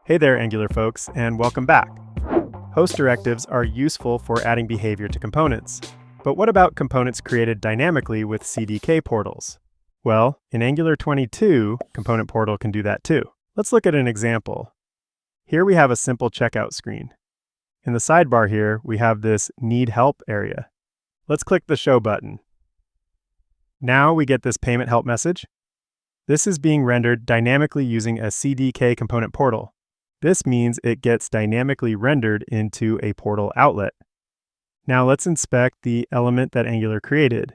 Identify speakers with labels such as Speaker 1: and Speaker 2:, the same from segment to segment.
Speaker 1: Hey there, Angular folks, and welcome back. Host directives are useful for adding behavior to components. But what about components created dynamically with CDK portals? Well, in Angular 22, Component Portal can do that too. Let's look at an example. Here we have a simple checkout screen. In the sidebar here, we have this Need Help area. Let's click the Show button. Now we get this payment help message. This is being rendered dynamically using a CDK component portal. This means it gets dynamically rendered into a portal outlet. Now let's inspect the element that Angular created.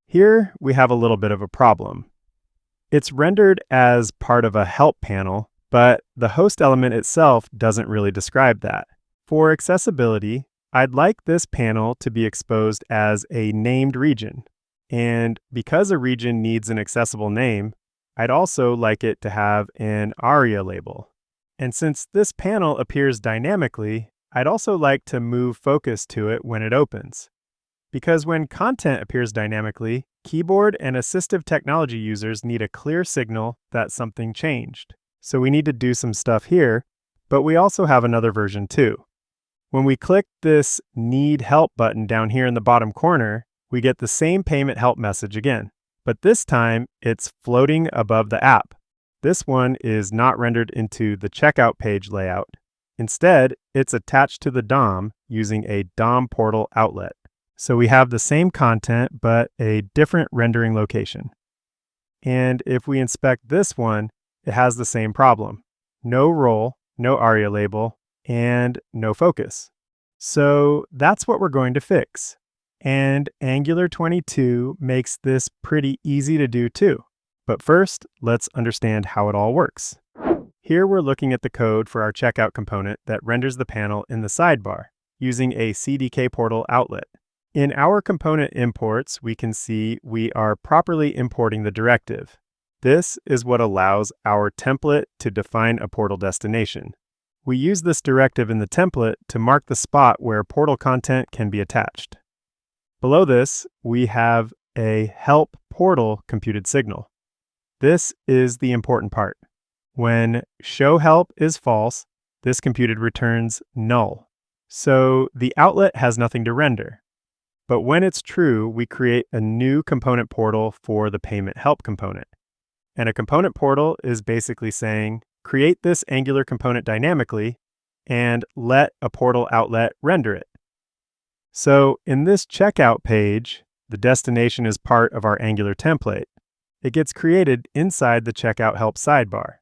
Speaker 1: Here we have a little bit of a problem. It's rendered as part of a help panel, but the host element itself doesn't really describe that. For accessibility, I'd like this panel to be exposed as a named region. And because a region needs an accessible name, I'd also like it to have an ARIA label. And since this panel appears dynamically, I'd also like to move focus to it when it opens. Because when content appears dynamically, keyboard and assistive technology users need a clear signal that something changed. So we need to do some stuff here, but we also have another version too. When we click this Need Help button down here in the bottom corner, we get the same payment help message again. But this time, it's floating above the app. This one is not rendered into the checkout page layout. Instead, it's attached to the DOM using a DomPortalOutlet. So we have the same content, but a different rendering location. And if we inspect this one, it has the same problem. No role, no ARIA label, and no focus. So that's what we're going to fix. And Angular 22 makes this pretty easy to do too. But first, let's understand how it all works. Here we're looking at the code for our checkout component that renders the panel in the sidebar using a CDK PortalOutlet. In our component imports, we can see we are properly importing the directive. This is what allows our template to define a portal destination. We use this directive in the template to mark the spot where portal content can be attached. Below this, we have a help portal computed signal. This is the important part. When show help is false, this computed returns null. So the outlet has nothing to render. But when it's true, we create a new component portal for the payment help component. And a component portal is basically saying, create this Angular component dynamically and let a portal outlet render it. So in this checkout page, the destination is part of our Angular template. It gets created inside the checkout help sidebar.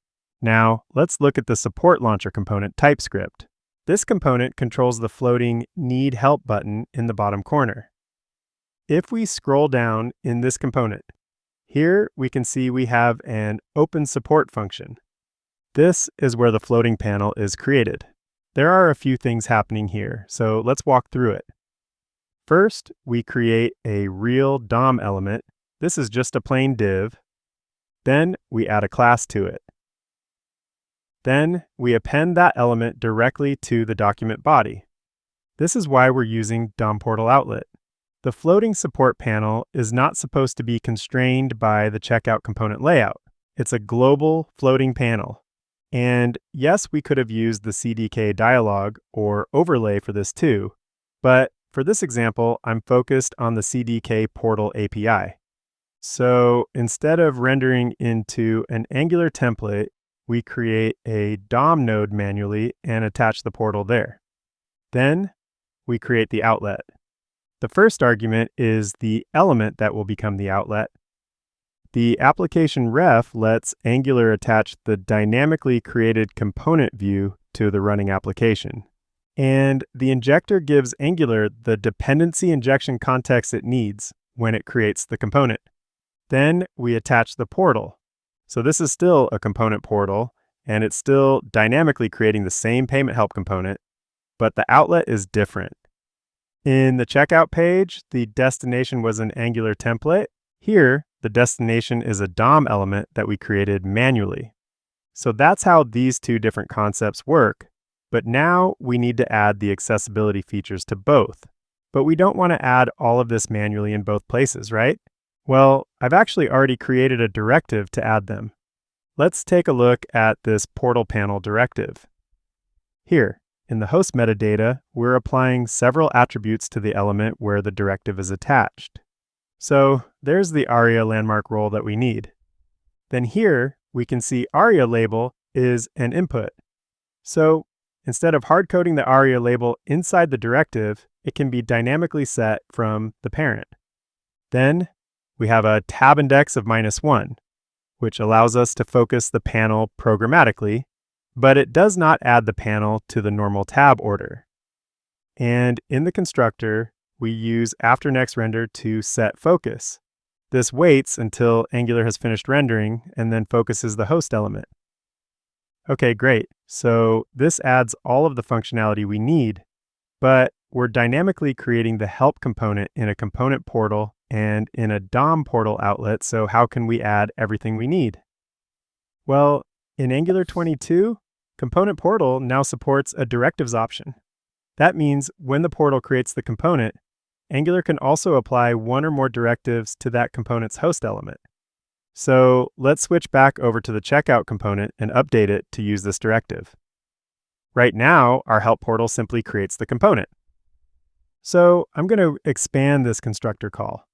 Speaker 1: Now, let's look at the support launcher component TypeScript. This component controls the floating Need Help button in the bottom corner. If we scroll down in this component, here we can see we have an open support function. This is where the floating panel is created. There are a few things happening here, so let's walk through it. First, we create a real DOM element. This is just a plain div. Then we add a class to it. Then we append that element directly to the document body. This is why we're using DomPortalOutlet. The floating support panel is not supposed to be constrained by the checkout component layout. It's a global floating panel. And yes, we could have used the CDK dialog or overlay for this too, but for this example, I'm focused on the CDK Portal API. So instead of rendering into an Angular template, we create a DOM node manually and attach the portal there. Then we create the outlet. The first argument is the element that will become the outlet. The application ref lets Angular attach the dynamically created component view to the running application. And the injector gives Angular the dependency injection context it needs when it creates the component. Then we attach the portal. So this is still a component portal, and it's still dynamically creating the same payment help component, but the outlet is different. In the checkout page, the destination was an Angular template. Here, the destination is a DOM element that we created manually. So that's how these two different concepts work. But now we need to add the accessibility features to both. But we don't want to add all of this manually in both places, right? Well, I've actually already created a directive to add them. Let's take a look at this portal panel directive. Here, in the host metadata, we're applying several attributes to the element where the directive is attached. So there's the ARIA landmark role that we need. Then here, we can see ARIA label is an input. So instead of hard-coding the ARIA label inside the directive, it can be dynamically set from the parent. Then we have a tabindex of -1, which allows us to focus the panel programmatically, but it does not add the panel to the normal tab order. And in the constructor, we use afterNextRender to set focus. This waits until Angular has finished rendering and then focuses the host element. Okay, great. So this adds all of the functionality we need, but we're dynamically creating the help component in a component portal and in a DomPortalOutlet, so how can we add everything we need? Well, in Angular 22, Component Portal now supports a Directives option. That means when the portal creates the component, Angular can also apply one or more directives to that component's host element. So let's switch back over to the checkout component and update it to use this directive. Right now, our help portal simply creates the component. So I'm going to expand this constructor call.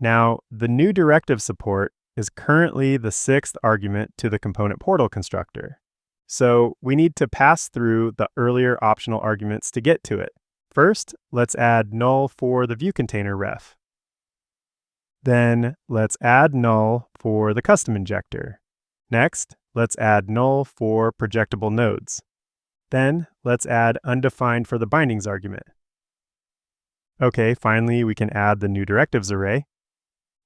Speaker 1: Now, the new directive support is currently the 6th argument to the component portal constructor. So we need to pass through the earlier optional arguments to get to it. First, let's add null for the view container ref. Then let's add null for the custom injector. Next, let's add null for projectable nodes. Then let's add undefined for the bindings argument. Okay, finally we can add the new directives array.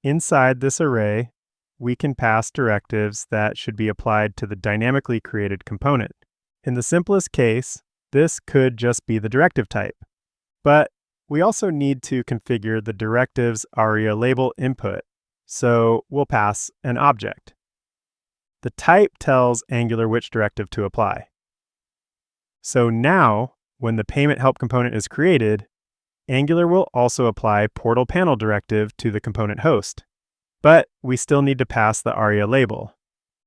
Speaker 1: Inside this array, we can pass directives that should be applied to the dynamically created component. In the simplest case, this could just be the directive type. But we also need to configure the directive's ARIA label input, so we'll pass an object. The type tells Angular which directive to apply. So now, when the payment help component is created, Angular will also apply portal panel directive to the component host. But we still need to pass the ARIA label.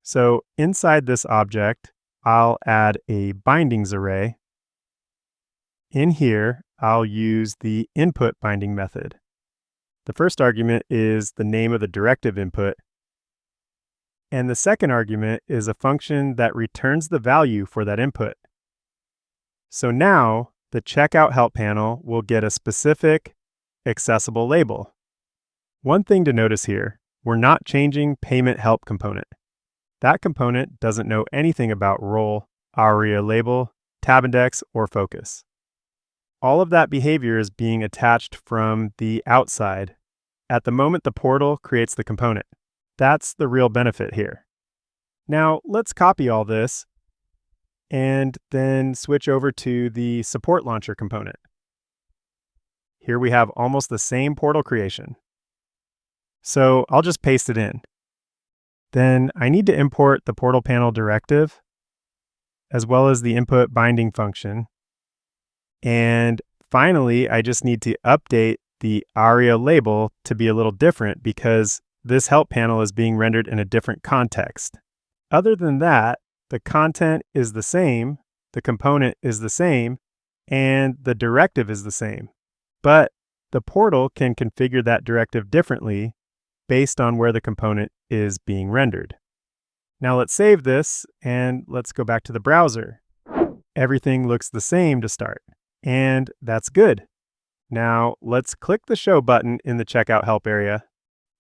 Speaker 1: So inside this object, I'll add a bindings array. In here, I'll use the input binding method. The first argument is the name of the directive input. And the second argument is a function that returns the value for that input. So now, the checkout help panel will get a specific accessible label. One thing to notice here, we're not changing payment help component. That component doesn't know anything about role, ARIA label, tabindex, or focus. All of that behavior is being attached from the outside at the moment the portal creates the component. That's the real benefit here. Now let's copy all this and then switch over to the support launcher component. Here we have almost the same portal creation. So I'll just paste it in. Then I need to import the portal panel directive, as well as the input binding function. And finally, I just need to update the ARIA label to be a little different because this help panel is being rendered in a different context. Other than that, the content is the same, the component is the same, and the directive is the same. But the portal can configure that directive differently based on where the component is being rendered. Now let's save this and let's go back to the browser. Everything looks the same to start, and that's good. Now let's click the Show button in the Checkout Help area,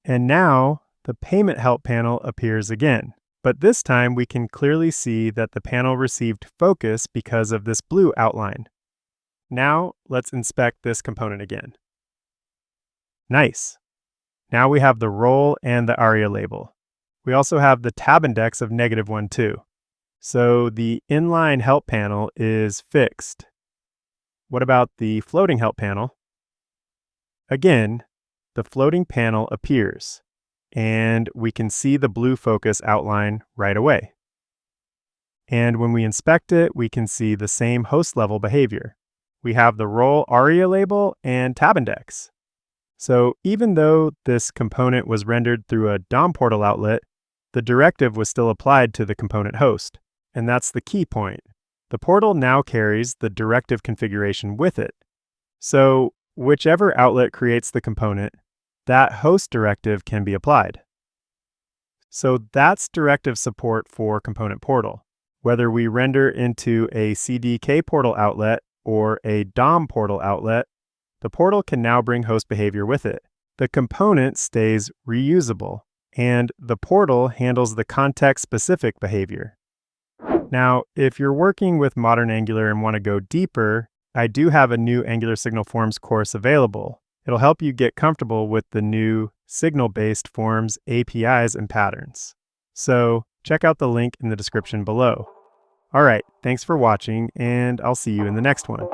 Speaker 1: and now the Payment Help panel appears again. But this time we can clearly see that the panel received focus because of this blue outline. Now let's inspect this component again. Nice. Now we have the role and the ARIA label. We also have the tabindex of -1, too. So the inline help panel is fixed. What about the floating help panel? Again, the floating panel appears, and we can see the blue focus outline right away. And when we inspect it, we can see the same host level behavior. We have the role ARIA label and tabindex. So even though this component was rendered through a DomPortalOutlet, the directive was still applied to the component host, and that's the key point. The portal now carries the directive configuration with it. So whichever outlet creates the component, that host directive can be applied. So that's directive support for Component Portal. Whether we render into a CDK Portal outlet or a DomPortal outlet, the portal can now bring host behavior with it. The component stays reusable, and the portal handles the context-specific behavior. Now, if you're working with modern Angular and want to go deeper, I do have a new Angular Signal Forms course available. It'll help you get comfortable with the new signal-based forms, APIs, and patterns. So check out the link in the description below. All right, thanks for watching, and I'll see you in the next one.